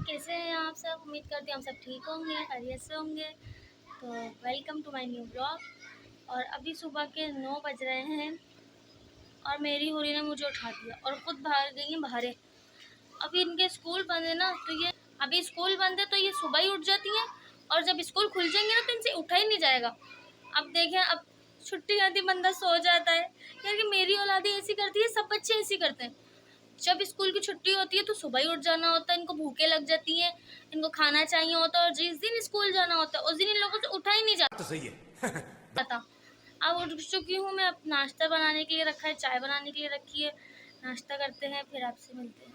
कैसे हैं आप सब। उम्मीद करती हूँ हम सब ठीक होंगे, खैरियत से होंगे। तो welcome to my new blog. और अभी सुबह के 9 बज रहे हैं और मेरी हुरी ने मुझे उठा दिया और ख़ुद बाहर गई हैं बाहर। अभी इनके स्कूल बंद है ना, तो ये अभी स्कूल बंद है तो ये सुबह ही उठ जाती हैं और जब स्कूल खुल जाएंगे ना तो इनसे उठा ही नहीं जाएगा। अब देखें, अब छुट्टी आती बंदा सो जाता है, क्योंकि मेरी औलादी ऐसी करती है, सब बच्चे ऐसी करते हैं। जब स्कूल की छुट्टी होती है तो सुबह ही उठ जाना होता है, इनको भूखे लग जाती हैं, इनको खाना चाहिए होता है, और जिस दिन स्कूल जाना होता है उस दिन इन लोगों से उठा ही नहीं जाता। तो सही है। पता अब उठ चुकी हूँ मैं। अब नाश्ता बनाने के लिए रखा है, चाय बनाने के लिए रखी है। नाश्ता करते हैं फिर आपसे मिलते हैं।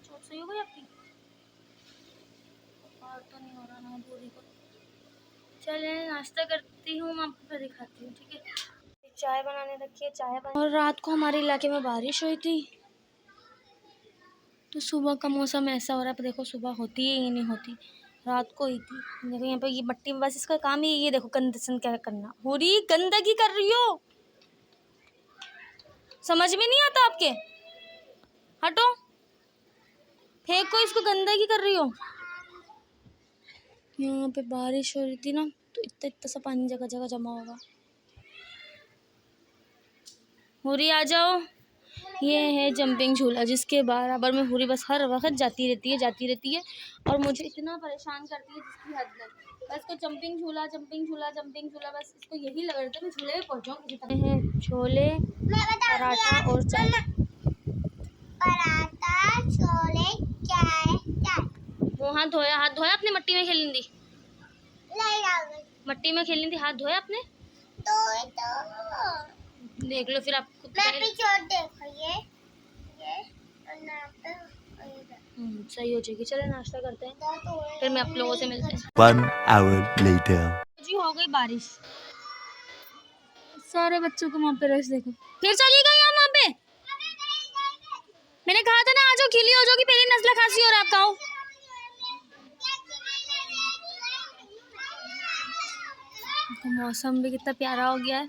चोट सही हो गई आपकी? और तो नहीं हो रहा ना पूरी को। चले नाश्ता करती हूँ, मैं आपको फिर दिखाती हूँ, ठीक है। चाय बनाने रखी है, चाय बना। और रात को हमारे इलाके में बारिश हुई थी तो सुबह का मौसम ऐसा हो रहा है। पर देखो सुबह होती है ही नहीं होती, रात को ही थी। देखो यहाँ पे ये मट्टी में बस इसका काम ही ये देखो गंदगी क्या करना। हो रही गंदगी कर रही हो, समझ में नहीं आता आपके? हटो, फेंको इसको, गंदगी कर रही हो। यहाँ पे बारिश हो रही थी ना तो इतना इतना सा पानी जगह जगह जमा होगा। हुरी आ जाओ। ये है जंपिंग झूला जिसके बराबर में हुरी बस हर वक्त जाती रहती है और मुझे इतना परेशान करती है जिसकी हद नहीं। बस को जंपिंग झूला बस इसको यही लग रहा था मैं झूले में पहुँचाऊँ किसी तरह। है छोले, पराठा और चाय। पराठा, छोले, चाय। वो हाथ धोया आपने? मट्टी में खेलनी थी, मट्टी में खेलनी थी, हाथ धोया आपने? देख लो फिर आपको सही हो जाएगी। चले नाश्ता करते हैं फिर मैं आप लोगों से मिलते हैं। 1 hour later जी हो गई बारिश, सारे बच्चों को वहाँ पे रश देखो। फिर चली गई हम वहाँ पे। मैंने कहा था ना आ जाओ, खिली हो जाओगी, पहली नजला खांसी और आप खाओ। मौसम भी कितना प्यारा हो गया है।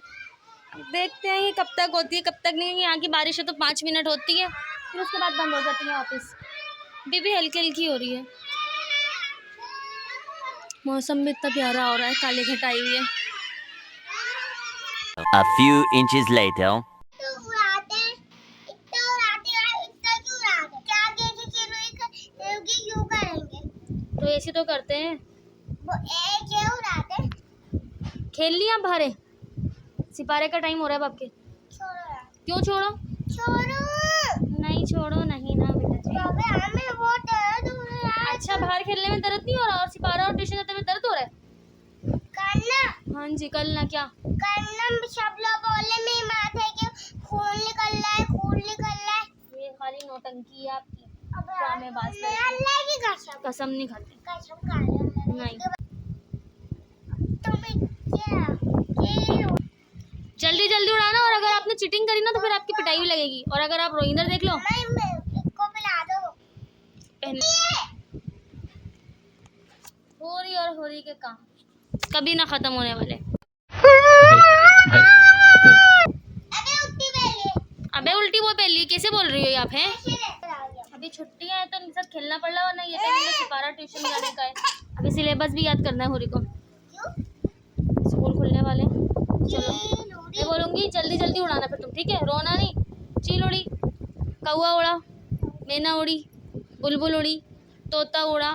देखते हैं ये कब तक होती है कब तक नहीं। यहाँ की बारिश है तो 5 मिनट होती है, फिर उसके बाद बंद हो जाती है वापस। भी हल्की हल्की हो रही है। मौसम भी इतना प्यारा हो रहा है, काली घटा आई हुई है। A few inches later तो ऐसे तो करते हैं, खेल लिया बाहर। सिपारे का टाइम हो रहा है बाप के। क्यों छोड़ो? नहीं छोड़ो नहीं ना बेटा। अच्छा बाहर खेलने में दर्द नहीं हो रहा और सिपारा और ट्यूशन जाते में दर्द हो रहा है? हाँ जी, कल ना क्या सब लोग बोले मेरे माथे के खून निकल रहा है। ये खाली नौटंकी है आपकी, ड्रामेबाज। कसम नहीं खाते नहीं। जल्दी जल्दी उड़ाना, और अगर आपने चीटिंग करी ना तो फिर आपकी पिटाई भी लगेगी। और अगर आप रोइंदर देख लो होरी के काम कभी ना खत्म होने वाले। अबे उल्टी वो पहली कैसे बोल रही हो आप हैं? अभी छुट्टियां हैं तो इनके साथ खेलना पड़ रहा है, वरना ये तो सिपारा ट्यूशन जाने का है। अभी सिलेबस भी याद करना है होरी को, स्कूल खुलने वाले। चलो मैं बोलूँगी जल्दी जल्दी उड़ाना फिर तुम, ठीक है? रोना नहीं। चील उड़ी, कौआ उड़ा, मैना उड़ी, बुलबुल उड़ी, तोता उड़ा,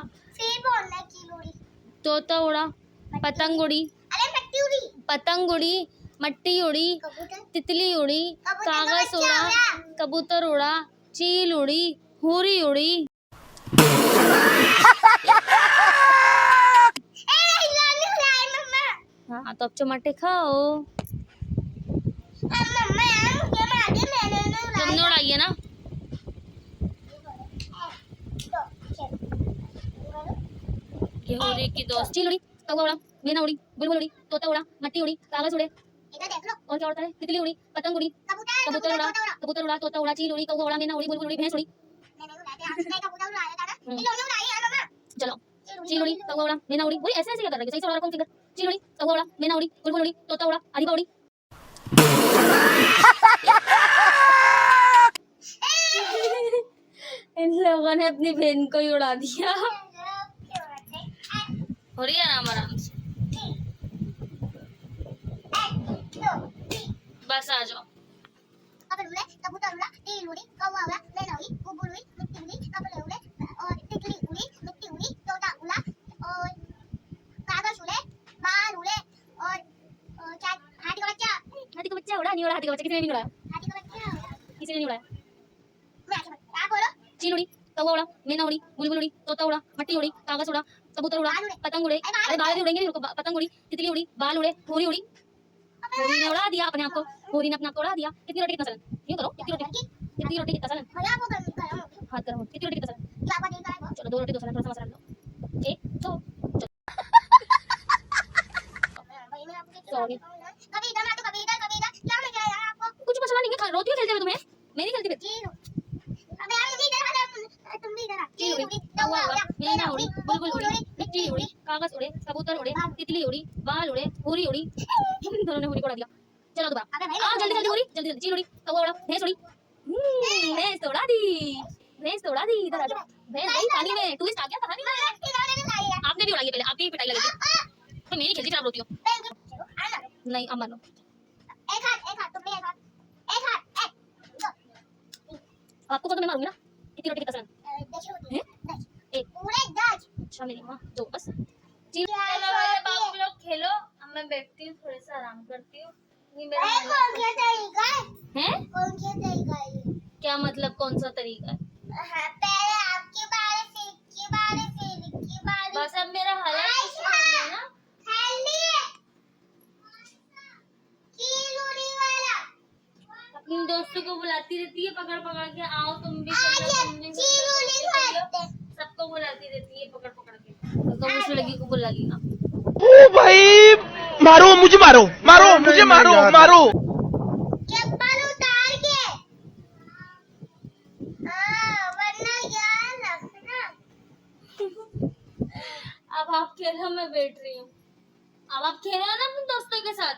तोता उड़ा, पतंग उड़ी, मट्टी उड़ी, तितली उड़ी, कागज उड़ा, कबूतर उड़ा, चील उड़ी, हुरी उड़ी। हाँ तो अब चमाटे खाओ। तुमने उड़ाई है ना? ये होरी की दोस्त। चील उड़ी, कौवा उड़ा, मैना उड़ी, बुलबुल उड़ी, तोता उड़ा, मट्टी उड़ी, कागज उड़े, और क्या उड़ता है? तितली उड़ी, पतंग उड़ी, कबूतर उड़ा, तोता उड़ा, चील उड़ी, कौवा उड़ा, मैना उड़ी, बुलबुल उड़ी, भैंस उड़ी। चलो चील उड़ी, कौवा उड़ा, मैना उड़ी। ऐसे ऐसे क्या कर रही है? सही से उड़ा रहा हूं फिगर। चील उड़ी, कौवा उड़ा, मैना उड़ी, बुलबुल उड़ी, तोता उड़ा, अरीबा उड़ी। इन लोगों ने अपनी बहन को ही उड़ा दिया। हो रही है आराम आराम से, बस आ जाओ। कबूतर उड़ा, टील उड़ी, कौवा उड़ा, मैना उड़ी, बुलबुल उड़ी, मिट्टी उड़ी, कपड़े उड़े और तितली उड़ी, मिट्टी उड़ी, तोता उड़ा और कागज उड़े, बाल उड़े और क्या हाथी का बच्चा उड़ा, नहीं उड़ा हाथी का बच्चा, किसी ने नहीं उड़ाया, हाथी का बच्चा किसी ने नहीं उड़ाया। मैं आप बोलो, चील उड़ी, कौवा उड़ा, मैना उड़ी, बुलबुल उड़ी, तोता उड़ा, मट्टी उड़ी, कागज उड़ा, कबूतर उड़ा, पतंग उड़े, अरे बाल भी उड़ेंगे नहीं, रुको, पतंग उड़ी, तितली उड़ी, बाल उड़े, होरी उड़ी, होरी ने उड़ा दिया अपने आप को, होरी ने अपने आप को उड़ा दिया। कितनी रोटी कितना चलन, यूं करो, कितनी रोटी कितना चलन, भैया वो कर हाथ करो, कितनी रोटी कितना चलन, क्या बात है, चलो 2 रोटी 2 चलन, थोड़ा सा मसाला लो, 1 2 भाई मैं आपको सॉरी, कभी इधर मैं तो कभी इधर क्या मिल गया यार आपको, कुछ मसाला नहीं है, रोटी खेलते हुए तुम्हें, मैं नहीं खेलती फिर। जी अबे यार भी इधर आ जा, तुम भी इधर आ, चील उड़ी, कौवा उड़ा, मैना उड़ी, बुलबुल उड़ी, मिट्टी उड़ी, कागज उड़े, कबूतर उड़े, तितली उड़ी, बाल उड़े, होरी उड़ी, दोनों ने होरी को उड़ा दिया। चलो दोबारा, अबे भाई आओ जल्दी जल्दी होरी, जल्दी जल्दी, चील उड़ी, कौवा उड़ा, भैंस उड़ी, भैंस तो उड़ा दी, भैंस तो उड़ा दी, इधर आ जाओ, भैंस गई पानी में, टूरिस्ट आ गया कहानी में, आपने भी उड़ाई है पहले, आपकी भी पिटाई लगेगी, तो मेरी खेलती खराब होती हो, नहीं अब मान लो, एक हाथ तुम भी एक हाथ आपको तो मैं मारूंगी ना। कितनी रोटी कितना चलन, हैं? एक, पूरे 10 अच्छा मेरी माँ 2 बस। चील चलो भाई, अब आप लोग खेलो, अब मैं बैठती हूँ, थोड़ा सा आराम करती हूँ, ये कौन सा तरीका है, कौन सा तरीका है क्या मतलब कौन सा तरीका है, हाँ, पहले आपके बारे से इसके बारे से इसके बारे बस अब मेरा हालत कुछ नहीं है ना, हेल्दी कीलूरी वाला अपनी दोस्तों को बुलाती रहती है पकड़ पकड़ के, आओ तुम भी आज खेलो, तुम भी कीलूरी खेलो, खाते सबको बुलाती रहती है पकड़ पकड़ के, तो उस लड़की को बुला लेना। ओ भाई मारो मुझे मारो चप्पल उतार के वरना यार रखना अब आप खेलो, मैं बैठ रही हूँ, अब आप खेलो ना अपने दोस्तों के साथ,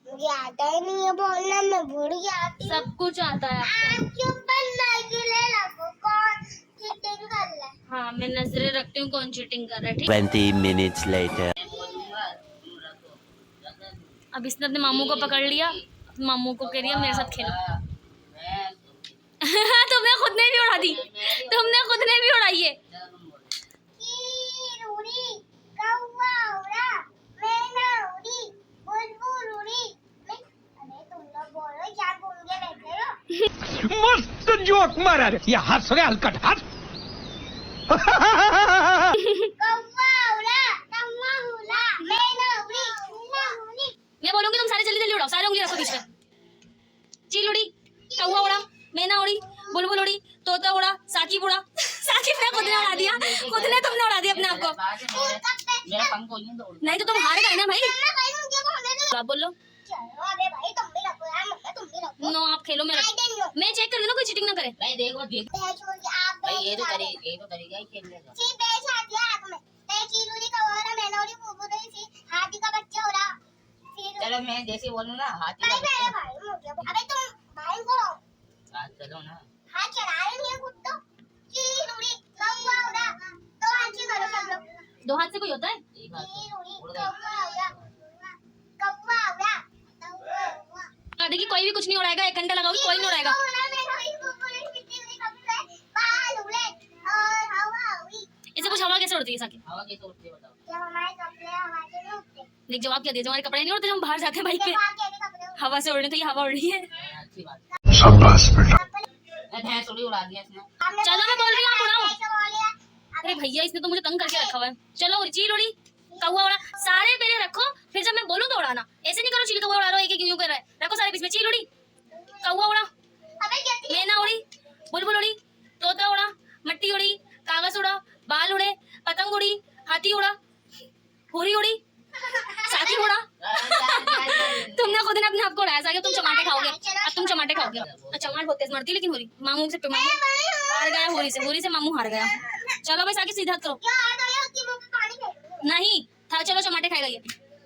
मुझे आता ही नहीं है बोलना, मैं भूल जाती हूँ। सब कुछ आता है आपको। आपके ऊपर नजरें रखो, कौन चीटिंग कर रहा है। हाँ मैं नजरें रखती हूँ कौन चीटिंग कर रहा है, ठीक। 20 minutes later. अब इसने अपने मामू को पकड़ लिया, मामू को कह रही है मेरे साथ खेलो। तुमने खुद ने भी उड़ा दी, तुमने खुद ने भी उड़ाई है। कीलूरी, कौवा उड़ा, मैना उड़ी, बुलबुल उड़ी, अरे तुम लोग बोलो क्या घूम के बैठे हो। मस्त जोक मारा रे ये हंस रहे हलकट हंस कौवा उड़ा, मैना उड़ी, मैं बोलूंगी तुम सारे जल्दी जल्दी उड़ाओ, सारे उंगली रखो बीच में। चील उड़ी, कौवा उड़ा, मैना उड़ी, बुलबुल उड़ी, तोता उड़ा, साकिब उड़ा। साकिब ने खुद ने उड़ा दिया, खुद ने तुमने उड़ा दिया अपने आप को। नहीं तो तुम हार गए ना भाई, आप बोलो। चलो अबे भाई तुम भी रखो यार, मम्मा तुम भी रखो। नो आप खेलो, मैं मैं चेक कर रही हूँ ना कोई चीटिंग ना करे। बैच मुझे आप ये तो तरीका ही खेलने का। सी बैच आती है आंख में। कीलूरी, कौवा उड़ा, मैना उड़ी, बुलबुल उड़ी, हाथी का बच्चा उड़ा। चलो मैं जैसे बोलूं ना हाथी का भाई बच्चा भाई अबे तुम भाई को चलो ना हाथ चला रहे नहीं है खुद तो। कीलूरी, कौवा उड़ा, तो हाथ से करो सब लोग। 2 हाथ से कोई होता है? एक हाथ से कीलूरी, उड़ कौवा उड़ा, कौवा उड़ा, देखिए कोई भी कुछ नहीं उड़ाएगा, 1 घंटा लगाओगे कोई नहीं उड़ाएगा। इसे कुछ हवा कैसे उड़ती है साकिब? हवा कैसे उठती है बताओ। जब हमारे कपड़े हवा से नहीं उड़ते, देख जवाब क्या दिया, हमारे कपड़े नहीं उड़ते जब हम बाहर जाते हैं बाइक पे, जब आपके भी कपड़े उड़ते हवा से उड़ने तो ये हवा उड़ रही है। अच्छी बात शाबाश बेटा भैंस उड़ी उड़ा दिया इसने। चलो मैं बोल रही हूँ आप उड़ाओ। ऐसे बोलिए, अरे भैया इसने तो मुझे तंग करके रखा हुआ है। चलो चील उड़ी, कौवा उड़ा, सारे पहले रखो, फिर जब मैं बोलूँ तो उड़ाना। ऐसे नहीं करो चील कौवा उड़ा लो, एक यूं कर रहा है, रखो सारे बीच में। चील उड़ी, कौवा उड़ा, अबे जल्दी मैना उड़ी, बुलबुल उड़ी, तोता उड़ा, मट्टी उड़ी, कागज उड़ा, बाल उड़े, पतंग उड़ी, हाथी उड़ा, होरी उड़ी, साकिब उड़ा। तुमने खुद ने अपने आप को उड़ाया साकिब, तुम चमाटे खाओगे, अब तुम चमाटे खाओगे। चमाट बहुत तेज मारती है लेकिन होरी, मामू से मामू हार गया, होरी से मामू हार गया। चलो भाई साकिब सीधा करो। क्या हाथ आया उसके मुंह में पानी फेंक दो। नहीं था, चलो चमाटे खाएगा ये।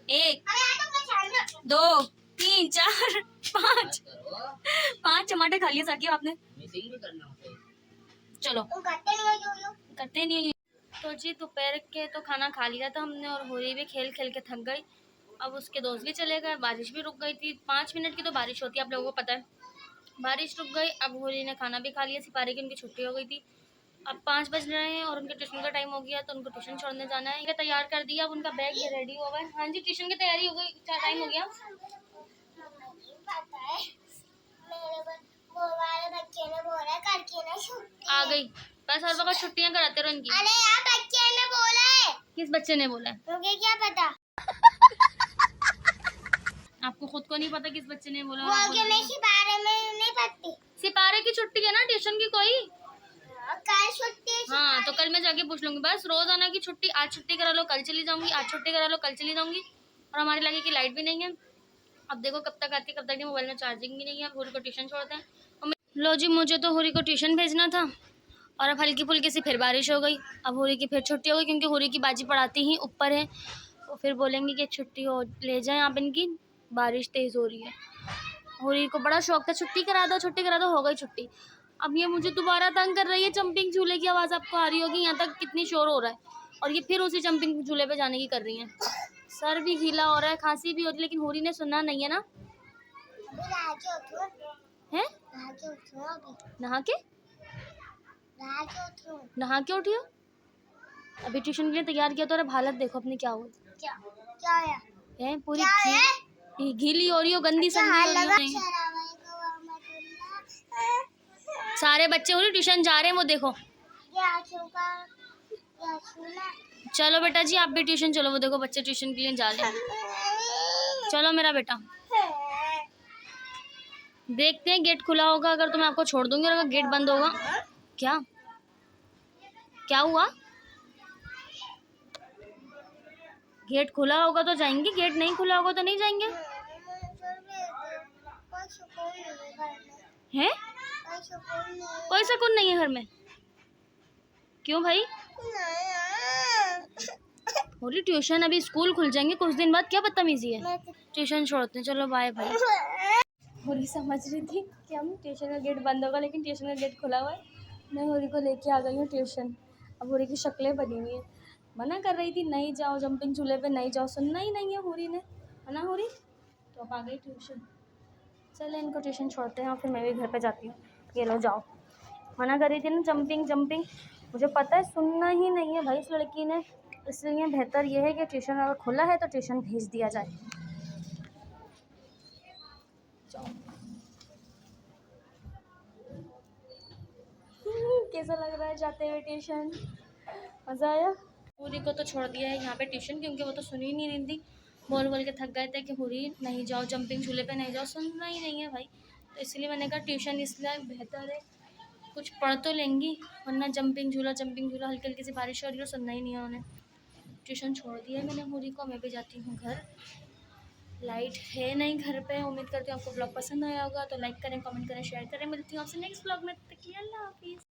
1 अरे आ तो मैं छान 2 3 4 5 5 टमाटर खा लिए साकिब आपने। मिसिंग भी करना होता है। चलो तुम करते नहीं हो यूं करते नहीं है। तो जी दोपहर के तो खाना खा लिया था हमने और होरी भी खेल खेल के थक गई। अब उसके दोस्त भी चले गए, बारिश भी रुक गई थी। 5 मिनट की तो बारिश होती है, आप लोगों को पता है। बारिश रुक गई, अब होरी ने खाना भी खा लिया। सिपारे की उनकी छुट्टी हो गई थी। अब 5 बज रहे हैं और उनके ट्यूशन का टाइम हो गया, तो उनको ट्यूशन छोड़ने जाना है। ये तैयार कर दिया, अब उनका बैग ये रेडी हो गया है। हाँ जी, ट्यूशन की तैयारी हो गई, टाइम हो गया। पता है मेरे वो वाले बच्चे ने बोला करके ना छुट्टी आ गई, बस हर वक्त छुट्टियां कराते रहो इनकी। अरे यार बच्चे ने बोला है, किस बच्चे ने बोला है? मुझे क्या पता, आपको खुद को नहीं पता किस बच्चे ने बोला? वो आगे मैं इसी बारे में नहीं पढ़ती। सिपारे की छुट्टी है ना ट्यूशन की कोई? कल छुट्टी है हाँ, तो कल मैं जाके पूछ लूंगी। बस रोजाना की छुट्टी, आज छुट्टी करा लो कल चली जाऊंगी, आज छुट्टी करा लो कल चली जाऊंगी। और हमारे इलाके की लाइट भी नहीं है। अब देखो कब तक आती है, कब तक नहीं। मोबाइल में चार्जिंग भी नहीं है। होरी को ट्यूशन छोड़ते हैं। लो जी, मुझे तो होरी को ट्यूशन भेजना था और अब हल्की फुल्की सी फिर बारिश हो गई। अब होरी की फिर छुट्टी हो गई, क्योंकि होरी की बाजी पढ़ाती ही ऊपर है। तो फिर बोलेंगे कि छुट्टी हो, ले जाएं आप इनकी, बारिश तेज़ हो रही है। होरी को बड़ा शौक था छुट्टी करा दो, छुट्टी करा दो, हो गई छुट्टी। अब ये मुझे दोबारा तंग कर रही है। जंपिंग झूले की आवाज़ आपको आ रही होगी, यहाँ तक कितनी शोर हो रहा है। और ये फिर उसी जंपिंग झूले पे जाने की कर रही हैं। सर भी गीला हो रहा है, खांसी भी हो रही है, लेकिन होरी ने सुनना नहीं है ना। अभी रात उठो, हैं? रात उठो, अभी नहा के रात उठो। नहा के उठी हो? अभी ट्यूशन के लिए तैयार किया तो अब हालत देखो अपनी क्या हुई क्या क्या है पूरी क्या है? गीली हो रही हो, गंदी क्या संदी हाल हो रही लगा हो। शराबाई को अहमदुल्लाह सारे बच्चे हो रही ट्यूशन जा रहे हैं, वो देखो। या छुका या छुना चलो बेटा जी, आप भी ट्यूशन चलो। वो देखो बच्चे ट्यूशन के लिए जा रहे हैं। चलो मेरा बेटा, देखते हैं गेट खुला होगा अगर तो मैं आपको छोड़ दूंगी, और अगर गेट बंद होगा। क्या क्या हुआ? गेट खुला होगा तो जाएंगे, गेट नहीं खुला होगा तो नहीं जाएंगे। हैं? कोई सुकून नहीं है घर में? क्यों भाई? बोली ट्यूशन, अभी स्कूल खुल जाएंगे कुछ दिन बाद, क्या बदतमीजी है। ट्यूशन छोड़ते हैं, चलो बाय भाई। होरी समझ रही थी कि हम ट्यूशन का गेट बंद होगा, लेकिन ट्यूशन का गेट खुला हुआ है। मैं होरी को लेके आ गई हूँ ट्यूशन। अब होरी की शक्लें बनी हुई हैं। मना कर रही थी नहीं जाओ जंपिंग झूले पे, नहीं जाओ, सुनना ही नहीं है होरी ने, है ना होरी? तो अब आ गई ट्यूशन। चले इनको ट्यूशन छोड़ते हैं और फिर मैं भी घर पे जाती हूँ। ये लो जाओ, मना कर रही थी ना जंपिंग जंपिंग, मुझे पता है सुनना ही नहीं है भाई इस लड़की ने। इसलिए बेहतर यह है कि ट्यूशन अगर खुला है तो ट्यूशन भेज दिया जाए। कैसा लग रहा है जाते हुए ट्यूशन? मज़ा आया? होरी को तो छोड़ दिया है यहाँ पे ट्यूशन, क्योंकि वो तो सुन ही नहीं रही थी। बोल बोल के थक गए थे कि होरी नहीं जाओ जंपिंग झूले पे, नहीं जाओ, सुनना ही नहीं है भाई। तो इसलिए मैंने कहा ट्यूशन इसलिए बेहतर है, कुछ पढ़ तो लेंगी, वरना जंपिंग झूला हल्की हल्की सी बारिश हो रही है, सुनना ही नहीं है उन्हें। ट्यूशन छोड़ दिया है मैंने होरी को। मैं भी जाती हूँ घर। लाइट है नहीं घर पे। उम्मीद करती हूँ आपको ब्लॉग पसंद आया होगा, तो लाइक करें, कमेंट करें, शेयर करें। मिलती हूँ आपसे नेक्स्ट ब्लॉग में। तक के लिए अल्लाह हाफिज़।